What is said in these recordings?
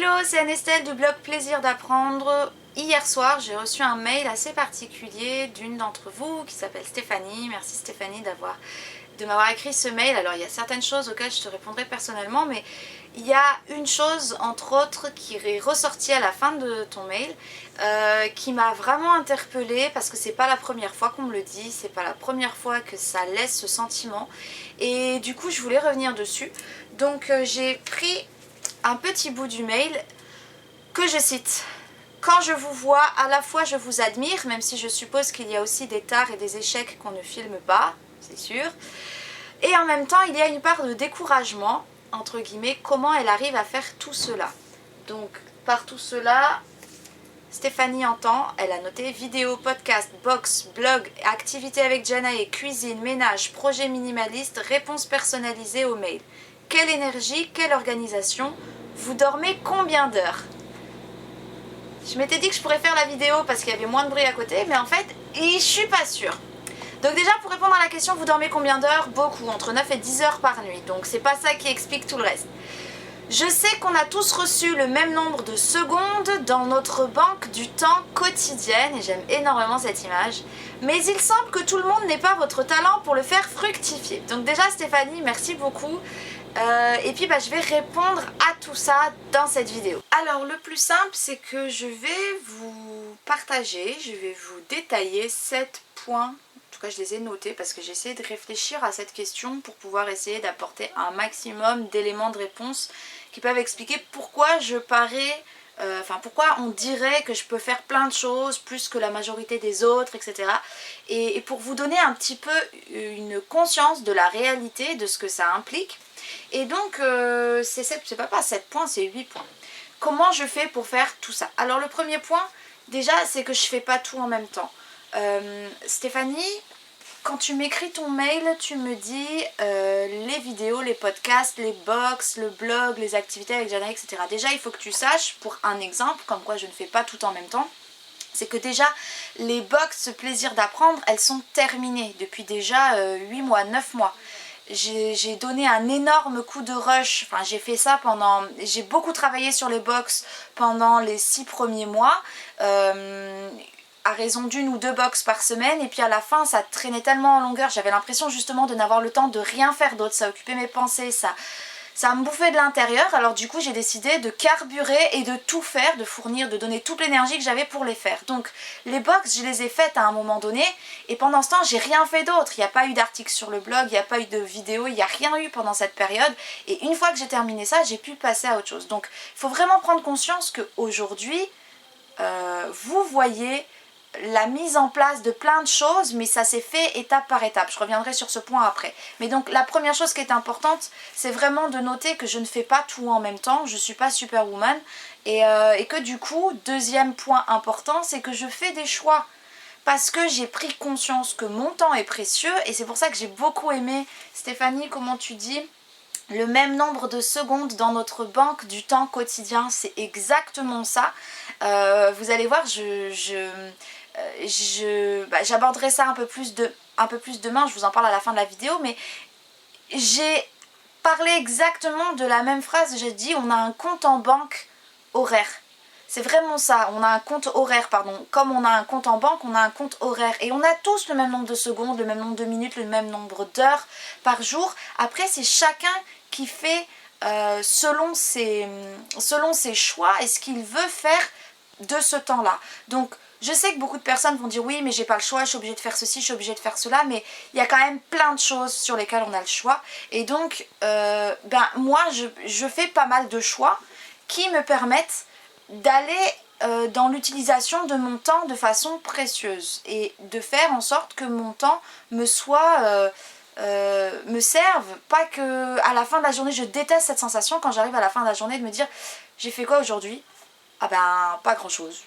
Hello, c'est Anestelle du blog Plaisir d'apprendre. Hier soir, j'ai reçu un mail assez particulier d'une d'entre vous qui s'appelle Stéphanie. Merci Stéphanie de m'avoir écrit ce mail. Alors il y a certaines choses auxquelles je te répondrai personnellement, mais il y a une chose entre autres qui est ressortie à la fin de ton mail qui m'a vraiment interpellée parce que c'est pas la première fois qu'on me le dit, c'est pas la première fois que ça laisse ce sentiment et du coup je voulais revenir dessus. Donc j'ai pris un petit bout du mail que je cite. Quand je vous vois, à la fois je vous admire, même si je suppose qu'il y a aussi des tares et des échecs qu'on ne filme pas, c'est sûr. Et en même temps, il y a une part de découragement, entre guillemets, comment elle arrive à faire tout cela. Donc, par tout cela, Stéphanie entend, elle a noté vidéo, podcast, box, blog, activité avec Janae, cuisine, ménage, projet minimaliste, réponse personnalisée au mail. Quelle énergie, quelle organisation, vous dormez combien d'heures? Je m'étais dit que je pourrais faire la vidéo parce qu'il y avait moins de bruit à côté, mais en fait, je suis pas sûre. Donc déjà, pour répondre à la question, vous dormez combien d'heures? Beaucoup, entre 9 et 10 heures par nuit. Donc c'est pas ça qui explique tout le reste. Je sais qu'on a tous reçu le même nombre de secondes dans notre banque du temps quotidienne, et j'aime énormément cette image, mais il semble que tout le monde n'ait pas votre talent pour le faire fructifier. Donc déjà Stéphanie, merci beaucoup. Et puis je vais répondre à tout ça dans cette vidéo. Alors le plus simple, c'est que je vais vous partager, je vais vous détailler 7 points. En tout cas je les ai notés parce que j'ai essayé de réfléchir à cette question pour pouvoir essayer d'apporter un maximum d'éléments de réponse qui peuvent expliquer pourquoi je parais, pourquoi on dirait que je peux faire plein de choses plus que la majorité des autres, etc. Et pour vous donner un petit peu une conscience de la réalité, de ce que ça implique. Et donc c'est pas 7 points, c'est 8 points. Comment je fais pour faire tout ça? Alors le premier point, déjà, c'est que je fais pas tout en même temps. Stéphanie, quand tu m'écris ton mail, tu me dis les vidéos, les podcasts, les box, le blog, les activités avec Jana, etc. Déjà, il faut que tu saches, pour un exemple, comme quoi je ne fais pas tout en même temps, c'est que déjà, les box plaisir d'apprendre, elles sont terminées depuis déjà 8 mois, 9 mois. J'ai donné un énorme coup de rush, j'ai fait ça j'ai beaucoup travaillé sur les box pendant les 6 premiers mois, à raison d'une ou deux box par semaine, et puis à la fin ça traînait tellement en longueur, j'avais l'impression justement de n'avoir le temps de rien faire d'autre, ça occupait mes pensées, ça me bouffait de l'intérieur. Alors du coup j'ai décidé de carburer et de tout faire, de fournir, de donner toute l'énergie que j'avais pour les faire. Donc les box, je les ai faites à un moment donné et pendant ce temps j'ai rien fait d'autre. Il n'y a pas eu d'article sur le blog, il n'y a pas eu de vidéo, il n'y a rien eu pendant cette période. Et une fois que j'ai terminé ça, j'ai pu passer à autre chose. Donc il faut vraiment prendre conscience qu'aujourd'hui, vous voyez la mise en place de plein de choses, mais ça s'est fait étape par étape. Je reviendrai sur ce point après. Mais donc la première chose qui est importante, c'est vraiment de noter que je ne fais pas tout en même temps, je ne suis pas superwoman, et que du coup, deuxième point important, c'est que je fais des choix. Parce que j'ai pris conscience que mon temps est précieux, et c'est pour ça que j'ai beaucoup aimé, Stéphanie, comment tu dis, le même nombre de secondes dans notre banque du temps quotidien, c'est exactement ça. Vous allez voir, j'aborderai ça un peu plus demain, je vous en parle à la fin de la vidéo, mais j'ai parlé exactement de la même phrase, j'ai dit on a un compte en banque horaire. C'est vraiment ça, on a un compte horaire, pardon. Comme on a un compte en banque, on a un compte horaire. Et on a tous le même nombre de secondes, le même nombre de minutes, le même nombre d'heures par jour. Après, c'est chacun qui fait selon ses choix et ce qu'il veut faire de ce temps-là. Donc, je sais que beaucoup de personnes vont dire oui, mais j'ai pas le choix, je suis obligée de faire ceci, je suis obligée de faire cela, mais il y a quand même plein de choses sur lesquelles on a le choix. Et donc, moi, je fais pas mal de choix qui me permettent d'aller dans l'utilisation de mon temps de façon précieuse et de faire en sorte que mon temps me serve, pas que à la fin de la journée. Je déteste cette sensation quand j'arrive à la fin de la journée de me dire j'ai fait quoi aujourd'hui? Ah pas grand chose.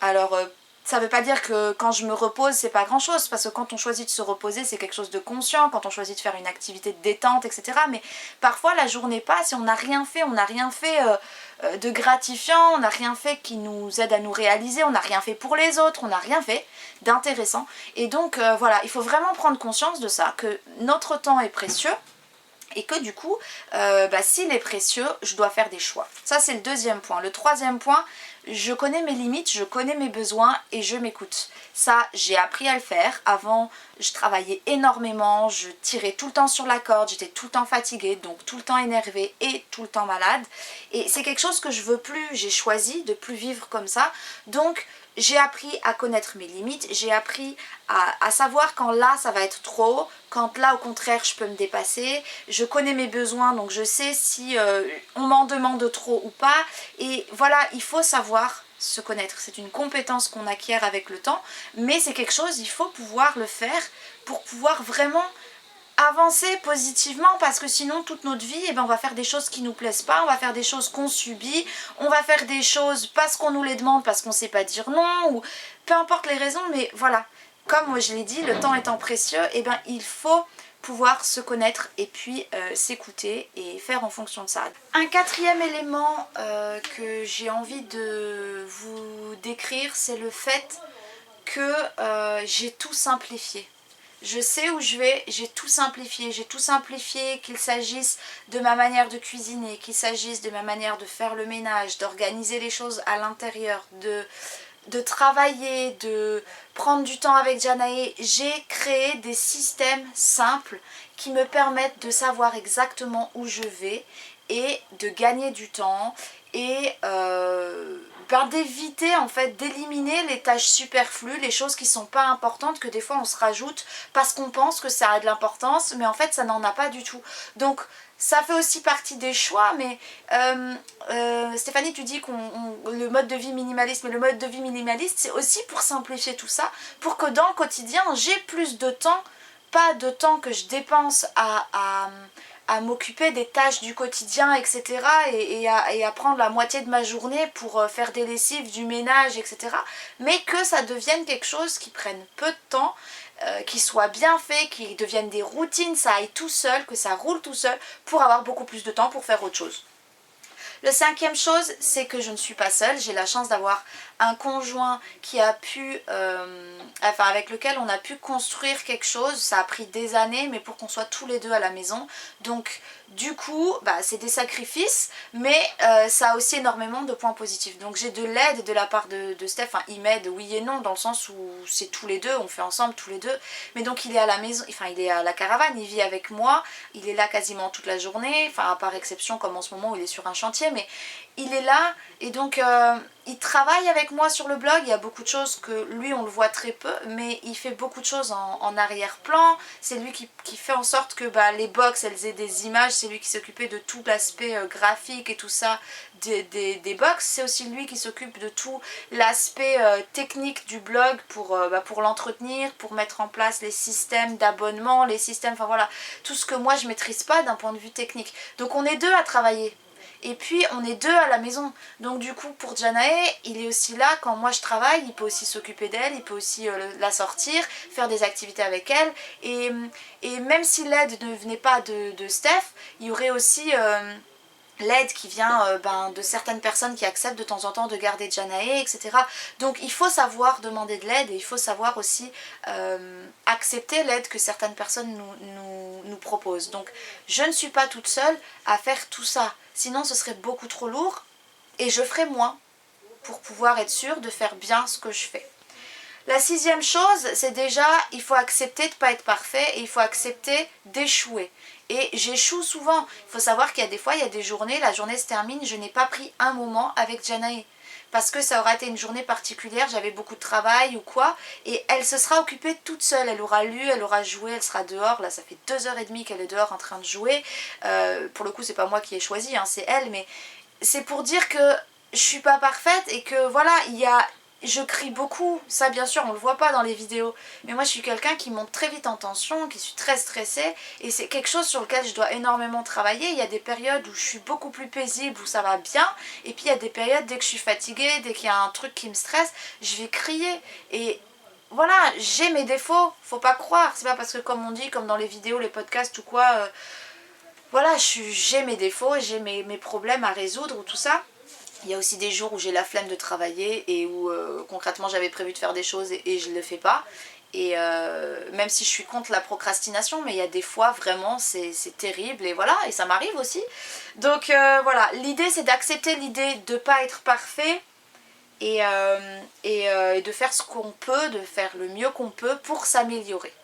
Alors ça veut pas dire que quand je me repose c'est pas grand chose, parce que quand on choisit de se reposer c'est quelque chose de conscient, quand on choisit de faire une activité de détente, etc. Mais parfois la journée passe et on n'a rien fait, de gratifiant, on n'a rien fait qui nous aide à nous réaliser, on n'a rien fait pour les autres, on n'a rien fait d'intéressant. Et donc voilà, il faut vraiment prendre conscience de ça, que notre temps est précieux et que du coup, s'il est précieux, je dois faire des choix. Ça c'est le deuxième point. Le troisième point, je connais mes limites, je connais mes besoins et je m'écoute. Ça, j'ai appris à le faire. Avant, je travaillais énormément, je tirais tout le temps sur la corde, j'étais tout le temps fatiguée, donc tout le temps énervée et tout le temps malade. Et c'est quelque chose que je veux plus, j'ai choisi de plus vivre comme ça. Donc, j'ai appris à connaître mes limites, j'ai appris à savoir quand là ça va être trop, quand là au contraire je peux me dépasser, je connais mes besoins donc je sais si on m'en demande trop ou pas, et voilà, il faut savoir se connaître, c'est une compétence qu'on acquiert avec le temps, mais c'est quelque chose, il faut pouvoir le faire pour pouvoir vraiment avancer positivement, parce que sinon toute notre vie on va faire des choses qui nous plaisent pas, on va faire des choses qu'on subit, on va faire des choses parce qu'on nous les demande, parce qu'on sait pas dire non, ou peu importe les raisons, mais voilà, comme moi je l'ai dit, le temps étant précieux, il faut pouvoir se connaître et puis s'écouter et faire en fonction de ça. Un quatrième élément que j'ai envie de vous décrire, c'est le fait que j'ai tout simplifié. Je sais où je vais, j'ai tout simplifié, qu'il s'agisse de ma manière de cuisiner, qu'il s'agisse de ma manière de faire le ménage, d'organiser les choses à l'intérieur, de travailler, de prendre du temps avec Janae. J'ai créé des systèmes simples qui me permettent de savoir exactement où je vais et de gagner du temps et d'éviter en fait, d'éliminer les tâches superflues, les choses qui sont pas importantes, que des fois on se rajoute parce qu'on pense que ça a de l'importance, mais en fait ça n'en a pas du tout. Donc ça fait aussi partie des choix, mais Stéphanie, tu dis le mode de vie minimaliste, mais le mode de vie minimaliste c'est aussi pour simplifier tout ça, pour que dans le quotidien j'ai plus de temps, pas de temps que je dépense à m'occuper des tâches du quotidien, etc. et à prendre la moitié de ma journée pour faire des lessives, du ménage, etc. Mais que ça devienne quelque chose qui prenne peu de temps, qui soit bien fait, qui devienne des routines, ça aille tout seul, que ça roule tout seul, pour avoir beaucoup plus de temps pour faire autre chose. Le cinquième chose, c'est que je ne suis pas seule. J'ai la chance d'avoir un conjoint qui a pu, avec lequel on a pu construire quelque chose. Ça a pris des années, mais pour qu'on soit tous les deux à la maison. Donc du coup, c'est des sacrifices, mais ça a aussi énormément de points positifs. Donc j'ai de l'aide de la part de Steph. Enfin, il m'aide, oui et non, dans le sens où c'est tous les deux, on fait ensemble tous les deux. Mais donc il est à la maison, il est à la caravane, il vit avec moi. Il est là quasiment toute la journée, à part exception comme en ce moment où il est sur un chantier, mais il est là et donc il travaille avec moi sur le blog. Il y a beaucoup de choses que lui on le voit très peu, mais il fait beaucoup de choses en arrière-plan. C'est lui qui fait en sorte que les box elles aient des images, c'est lui qui s'occupait de tout l'aspect graphique et tout ça des box. C'est aussi lui qui s'occupe de tout l'aspect technique du blog pour l'entretenir, pour mettre en place les systèmes d'abonnement, les systèmes, voilà, tout ce que moi je maîtrise pas d'un point de vue technique. Donc on est deux à travailler. Et puis on est deux à la maison, donc du coup pour Janae, il est aussi là quand moi je travaille, il peut aussi s'occuper d'elle, il peut aussi la sortir, faire des activités avec elle, et même si l'aide ne venait pas de Steph, il y aurait aussi l'aide qui vient de certaines personnes qui acceptent de temps en temps de garder Janae, etc. Donc il faut savoir demander de l'aide et il faut savoir aussi accepter l'aide que certaines personnes nous proposent. Donc je ne suis pas toute seule à faire tout ça, sinon ce serait beaucoup trop lourd et je ferais moins pour pouvoir être sûre de faire bien ce que je fais. La sixième chose, c'est déjà, il faut accepter de ne pas être parfait et il faut accepter d'échouer. Et j'échoue souvent. Il faut savoir qu'il y a des fois, il y a des journées, la journée se termine, je n'ai pas pris un moment avec Janae. Parce que ça aura été une journée particulière, j'avais beaucoup de travail ou quoi, et elle se sera occupée toute seule. Elle aura lu, elle aura joué, elle sera dehors. Là, ça fait 2h30 qu'elle est dehors en train de jouer. Pour le coup, c'est pas moi qui ai choisi, c'est elle, mais c'est pour dire que je suis pas parfaite et que voilà, je crie beaucoup, ça bien sûr on le voit pas dans les vidéos, mais moi je suis quelqu'un qui monte très vite en tension, qui suis très stressée, et c'est quelque chose sur lequel je dois énormément travailler. Il y a des périodes où je suis beaucoup plus paisible, où ça va bien, et puis il y a des périodes dès que je suis fatiguée, dès qu'il y a un truc qui me stresse, je vais crier. Et voilà, j'ai mes défauts, faut pas croire, c'est pas parce que comme on dit, comme dans les vidéos, les podcasts ou quoi, voilà, j'ai mes défauts, j'ai mes problèmes à résoudre ou tout ça. Il y a aussi des jours où j'ai la flemme de travailler et où concrètement j'avais prévu de faire des choses et je ne le fais pas. Et même si je suis contre la procrastination, mais il y a des fois vraiment c'est terrible et voilà, et ça m'arrive aussi. Donc voilà, l'idée c'est d'accepter l'idée de ne pas être parfait et de faire ce qu'on peut, de faire le mieux qu'on peut pour s'améliorer.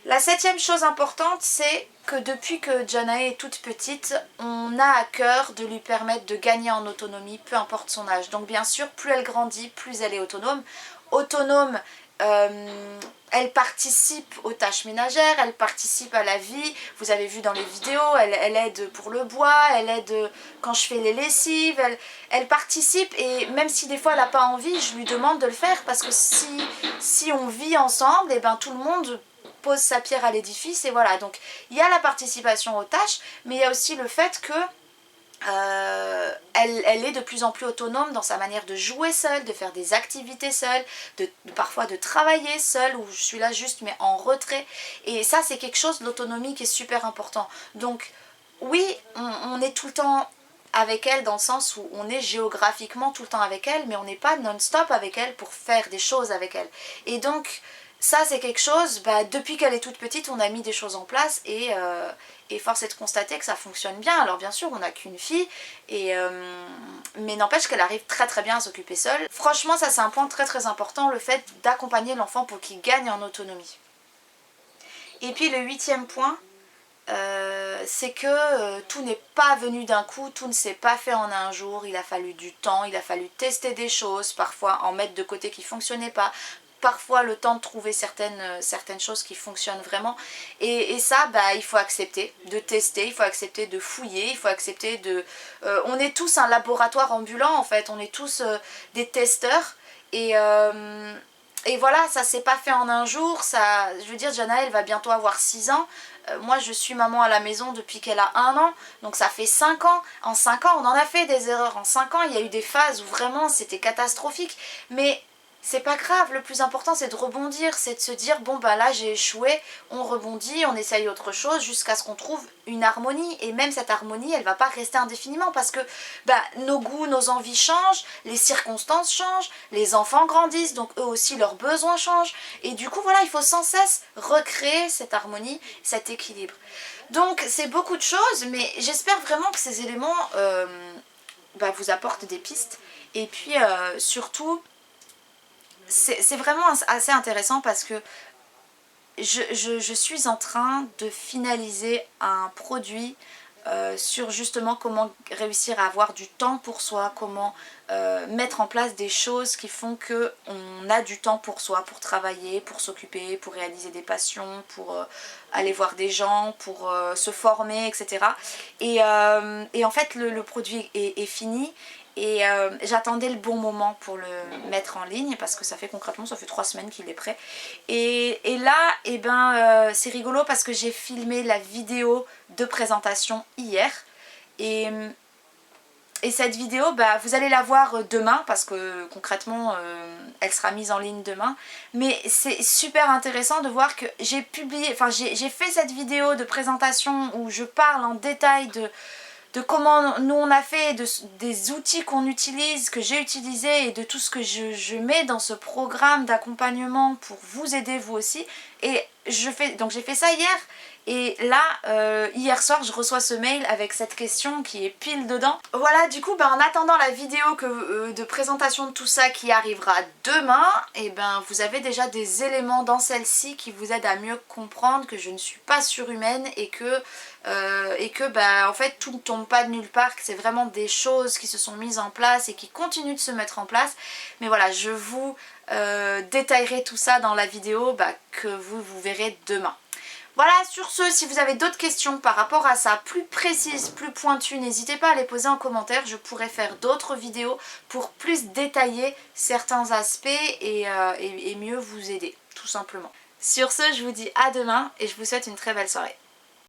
La 7e chose importante, c'est que depuis que Janae est toute petite, on a à cœur de lui permettre de gagner en autonomie, peu importe son âge. Donc bien sûr, plus elle grandit, plus elle est autonome. Autonome, elle participe aux tâches ménagères, elle participe à la vie. Vous avez vu dans les vidéos, elle aide pour le bois, elle aide quand je fais les lessives, elle participe, et même si des fois elle n'a pas envie, je lui demande de le faire, parce que si on vit ensemble, et ben tout le monde pose sa pierre à l'édifice, et voilà. Donc il y a la participation aux tâches, mais il y a aussi le fait que elle est de plus en plus autonome dans sa manière de jouer seule, de faire des activités seule, parfois de travailler seule, où je suis là juste mais en retrait, et ça c'est quelque chose, l'autonomie, qui est super important. Donc oui, on est tout le temps avec elle, dans le sens où on est géographiquement tout le temps avec elle, mais on n'est pas non-stop avec elle pour faire des choses avec elle. Et donc ça c'est quelque chose, depuis qu'elle est toute petite, on a mis des choses en place, et force est de constater que ça fonctionne bien. Alors bien sûr, on n'a qu'une fille, mais n'empêche qu'elle arrive très très bien à s'occuper seule. Franchement, ça c'est un point très très important, le fait d'accompagner l'enfant pour qu'il gagne en autonomie. Et puis le 8e point, c'est que tout n'est pas venu d'un coup, tout ne s'est pas fait en un jour, il a fallu du temps, il a fallu tester des choses, parfois en mettre de côté qui ne fonctionnaient pas, parfois le temps de trouver certaines choses qui fonctionnent vraiment, et ça il faut accepter de tester, il faut accepter de fouiller, il faut accepter de... on est tous un laboratoire ambulant en fait, on est tous des testeurs, et voilà, ça s'est pas fait en un jour. Ça, je veux dire, Jana, elle va bientôt avoir 6 ans. Moi, je suis maman à la maison depuis qu'elle a 1 an. Donc ça fait 5 ans. En 5 ans, on en a fait des erreurs. En 5 ans, il y a eu des phases où vraiment c'était catastrophique. Mais c'est pas grave. Le plus important, c'est de rebondir. C'est de se dire, bon là, j'ai échoué. On rebondit, on essaye autre chose jusqu'à ce qu'on trouve une harmonie. Et même cette harmonie, elle va pas rester indéfiniment, parce que nos goûts, nos envies changent, les circonstances changent, les enfants grandissent, donc eux aussi leurs besoins changent. Et du coup, voilà, il faut sans cesse recréer cette harmonie, cet équilibre. Donc c'est beaucoup de choses, mais j'espère vraiment que ces éléments vous apportent des pistes. Et puis surtout, c'est vraiment assez intéressant, parce que je suis en train de finaliser un produit sur justement comment réussir à avoir du temps pour soi, comment mettre en place des choses qui font qu'on a du temps pour soi, pour travailler, pour s'occuper, pour réaliser des passions, pour aller voir des gens, pour se former, etc. Et en fait le produit est fini. Et j'attendais le bon moment pour le mettre en ligne, parce que ça fait 3 semaines qu'il est prêt. Et là, c'est rigolo, parce que j'ai filmé la vidéo de présentation hier. Et cette vidéo, vous allez la voir demain, parce que concrètement, elle sera mise en ligne demain. Mais c'est super intéressant de voir que j'ai fait cette vidéo de présentation où je parle en détail de comment nous on a fait, des outils qu'on utilise, que j'ai utilisés, et de tout ce que je mets dans ce programme d'accompagnement pour vous aider vous aussi. Et donc j'ai fait ça hier, et là hier soir je reçois ce mail avec cette question qui est pile dedans. Voilà, du coup en attendant la vidéo de présentation de tout ça qui arrivera demain, et vous avez déjà des éléments dans celle-ci qui vous aident à mieux comprendre que je ne suis pas surhumaine, et que en fait tout ne tombe pas de nulle part, que c'est vraiment des choses qui se sont mises en place et qui continuent de se mettre en place. Mais voilà, je vous détaillerai tout ça dans la vidéo que vous verrez demain. Voilà, sur ce, si vous avez d'autres questions par rapport à ça, plus précises, plus pointues, n'hésitez pas à les poser en commentaire. Je pourrais faire d'autres vidéos pour plus détailler certains aspects et mieux vous aider, tout simplement. Sur ce, je vous dis à demain, et je vous souhaite une très belle soirée.